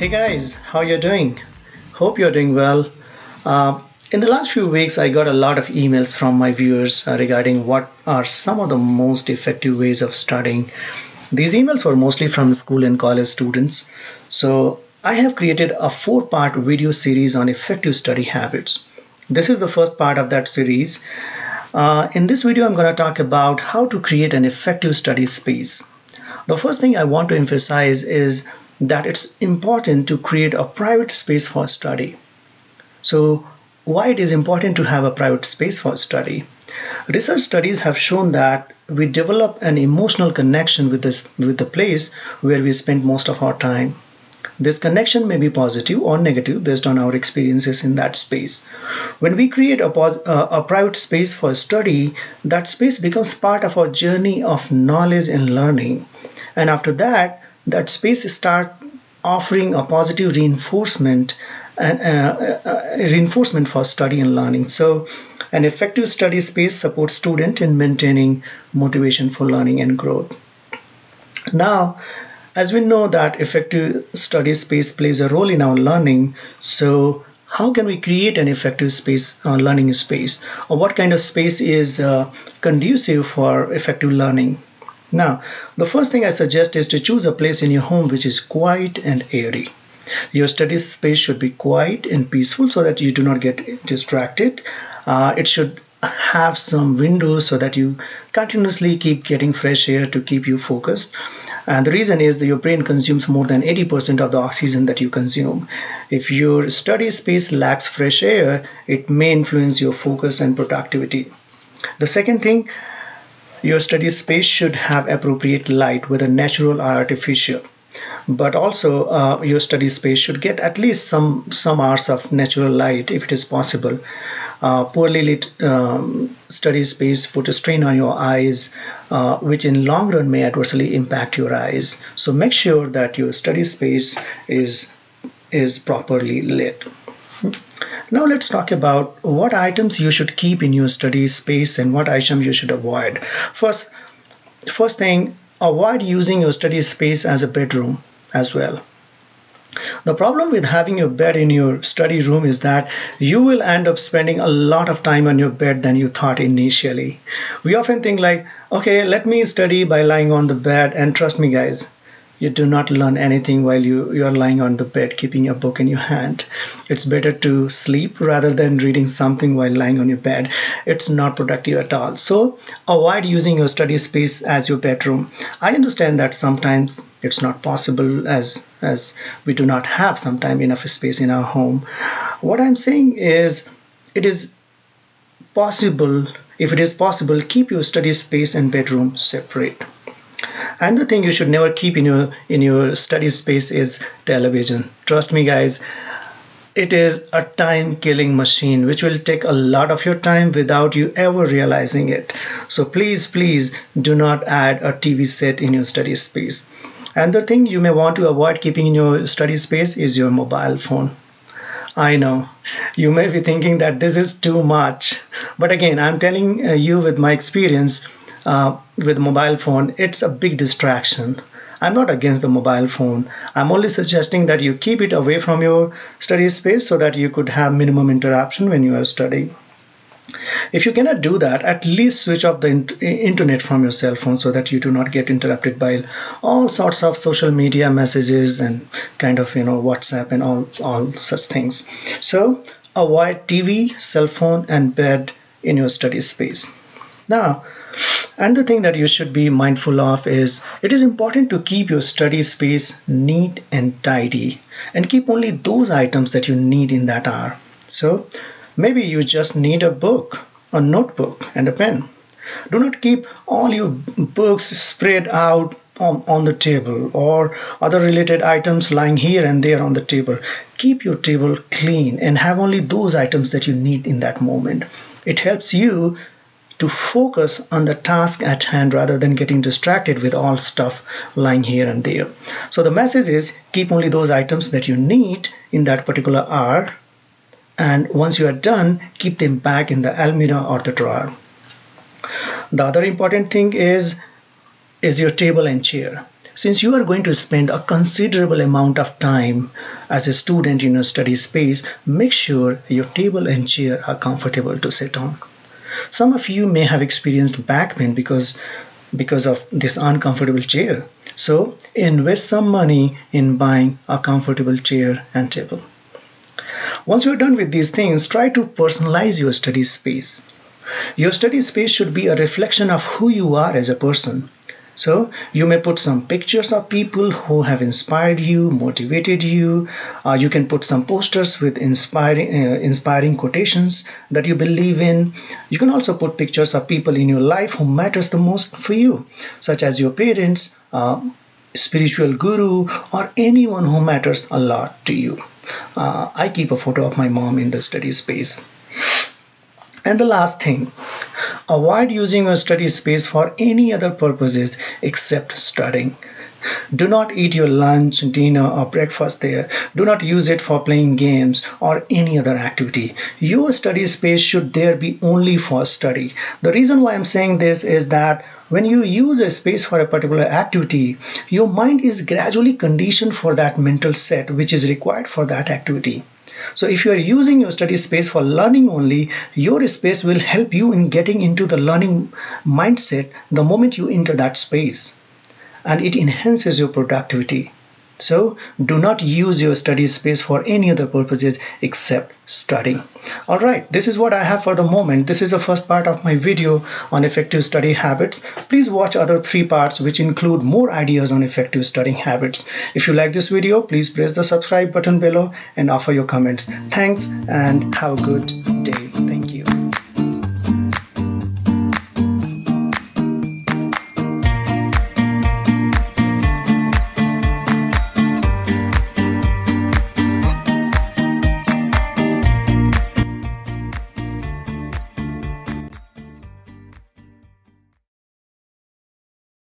Hey guys, how you doing? Hope you're doing well. In the last few weeks, I got a lot of emails from my viewers regarding what are some of the most effective ways of studying. These emails were mostly from school and college students. So I have created a four-part video series on effective study habits. This is the first part of that series. In this video, I'm going to talk about how to create an effective study space. The first thing I want to emphasize is that it's important to create a private space for study. So, why it is important to have a private space for study? Research studies have shown that we develop an emotional connection with the place where we spend most of our time. This connection may be positive or negative based on our experiences in that space. When we create a private space for study, that space becomes part of our journey of knowledge and learning. And after that, that space start offering a positive reinforcement and reinforcement for study and learning. So an effective study space supports students in maintaining motivation for learning and growth. Now, as we know that effective study space plays a role in our learning, so how can we create an effective space, learning space, or what kind of space is conducive for effective learning? Now, the first thing I suggest is to choose a place in your home which is quiet and airy. Your study space should be quiet and peaceful so that you do not get distracted. It should have some windows so that you continuously keep getting fresh air to keep you focused. And the reason is that your brain consumes more than 80% of the oxygen that you consume. If your study space lacks fresh air, it may influence your focus and productivity. The second thing, your study space should have appropriate light, whether natural or artificial. But also, your study space should get at least some hours of natural light if it is possible. Poorly lit study space put a strain on your eyes, which in long run may adversely impact your eyes. So make sure that your study space is properly lit. Now let's talk about what items you should keep in your study space and what items you should avoid. First thing, avoid using your study space as a bedroom as well. The problem with having your bed in your study room is that you will end up spending a lot of time on your bed than you thought initially. We often think like, okay, let me study by lying on the bed, and trust me guys, you do not learn anything while you are lying on the bed keeping a book in your hand. It's better to sleep rather than reading something while lying on your bed. It's not productive at all. So avoid using your study space as your bedroom. I understand that sometimes it's not possible as we do not have sometimes enough space in our home. What I'm saying is it is possible, if it is possible, keep your study space and bedroom separate. And the thing you should never keep in your study space is television. Trust me guys, it is a time killing machine which will take a lot of your time without you ever realizing it. So please do not add a TV set in your study space. And the thing you may want to avoid keeping in your study space is your mobile phone. I know you may be thinking that this is too much, but again, I'm telling you with my experience with mobile phone, it's a big distraction. I'm not against the mobile phone. I'm only suggesting that you keep it away from your study space so that you could have minimum interruption when you are studying. If you cannot do that, at least switch off the internet from your cell phone so that you do not get interrupted by all sorts of social media messages and kind of WhatsApp and all such things. So avoid TV, cell phone, and bed in your study space. Now, and the thing that you should be mindful of is it is important to keep your study space neat and tidy and keep only those items that you need in that hour. So maybe you just need a book, a notebook, and a pen. Do not keep all your books spread out on the table or other related items lying here and there on the table. Keep your table clean and have only those items that you need in that moment. It helps you to focus on the task at hand rather than getting distracted with all stuff lying here and there. So the message is keep only those items that you need in that particular hour, and once you are done, keep them back in the almirah or the drawer. The other important thing is your table and chair. Since you are going to spend a considerable amount of time as a student in a study space, make sure your table and chair are comfortable to sit on. Some of you may have experienced back pain because of this uncomfortable chair. So invest some money in buying a comfortable chair and table. Once you're done with these things, try to personalize your study space. Your study space should be a reflection of who you are as a person. So you may put some pictures of people who have inspired you, motivated you. You can put some posters with inspiring quotations that you believe in. You can also put pictures of people in your life who matters the most for you, such as your parents, spiritual guru, or anyone who matters a lot to you. I keep a photo of my mom in the study space. And the last thing, avoid using your study space for any other purposes except studying. Do not eat your lunch, dinner, or breakfast there. Do not use it for playing games or any other activity. Your study space should there be only for study. The reason why I'm saying this is that when you use a space for a particular activity, your mind is gradually conditioned for that mental set which is required for that activity. So if you are using your study space for learning only, your space will help you in getting into the learning mindset the moment you enter that space, and it enhances your productivity. So do not use your study space for any other purposes except studying. Alright, this is what I have for the moment. This is the first part of my video on effective study habits. Please watch other 3 parts which include more ideas on effective studying habits. If you like this video, please press the subscribe button below and offer your comments. Thanks and have a good day.